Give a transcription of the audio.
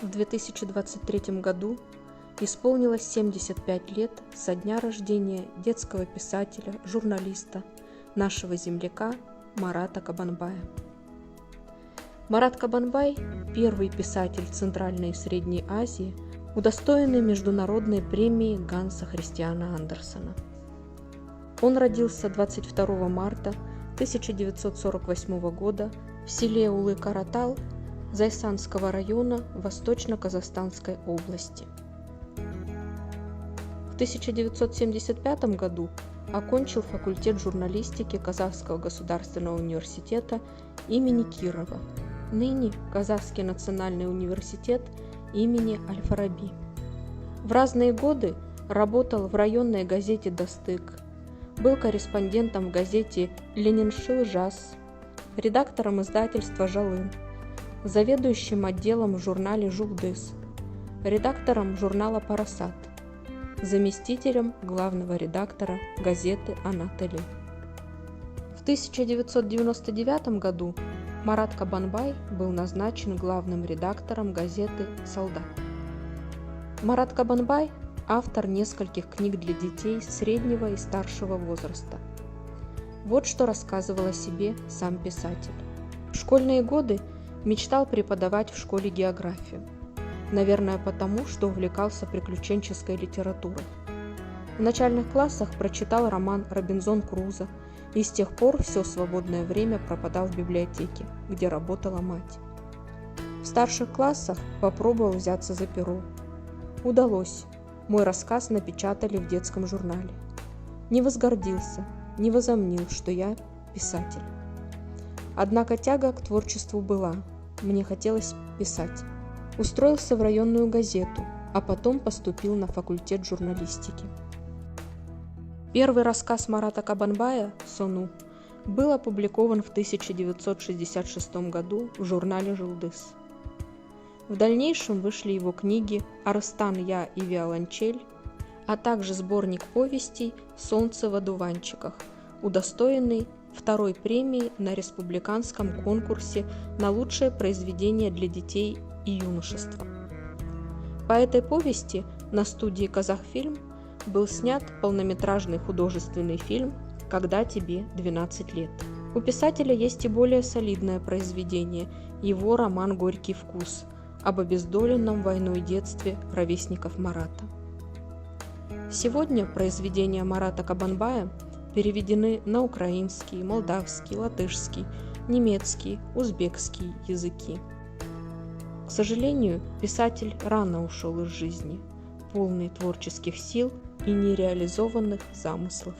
В 2023 году исполнилось 75 лет со дня рождения детского писателя, журналиста, нашего земляка Марата Кабанбая. Марат Кабанбай – первый писатель Центральной и Средней Азии, удостоенный международной премии Ганса Христиана Андерсена. Он родился 22 марта 1948 года в селе Улы-Каратал Зайсанского района Восточно-Казахстанской области. В 1975 году окончил факультет журналистики Казахского государственного университета имени Кирова, ныне Казахский национальный университет имени Аль-Фараби. В разные годы работал в районной газете «Достык», был корреспондентом в газете «Лениншил Жас», редактором издательства «Жалын», заведующим отделом в журнале «Жулдыз», редактором журнала «Парасат», заместителем главного редактора газеты «Ана-Теле». В 1999 году Марат Кабанбай был назначен главным редактором газеты «Солдат». Марат Кабанбай – автор нескольких книг для детей среднего и старшего возраста. Вот что рассказывал о себе сам писатель. В школьные годы мечтал преподавать в школе географию. Наверное, потому, что увлекался приключенческой литературой. В начальных классах прочитал роман «Робинзон Крузо» и с тех пор все свободное время пропадал в библиотеке, где работала мать. В старших классах попробовал взяться за перо. Удалось. Мой рассказ напечатали в детском журнале. Не возгордился, не возомнил, что я писатель. Однако тяга к творчеству была. Мне хотелось писать. Устроился в районную газету, а потом поступил на факультет журналистики. Первый рассказ Марата Кабанбая «Сону» был опубликован в 1966 году в журнале «Жулдыз». В дальнейшем вышли его книги «Арыстан, я и виолончель», а также сборник повестей «Солнце в одуванчиках», удостоенный второй премии на республиканском конкурсе на лучшее произведение для детей и юношества. По этой повести на студии «Казахфильм» был снят полнометражный художественный фильм «Когда тебе 12 лет». У писателя есть и более солидное произведение – его роман «Горький вкус» об обездоленном войной детстве ровесников Марата. Сегодня произведения Марата Кабанбая переведены на украинский, молдавский, латышский, немецкий, узбекский языки. К сожалению, писатель рано ушел из жизни, полный творческих сил и нереализованных замыслов.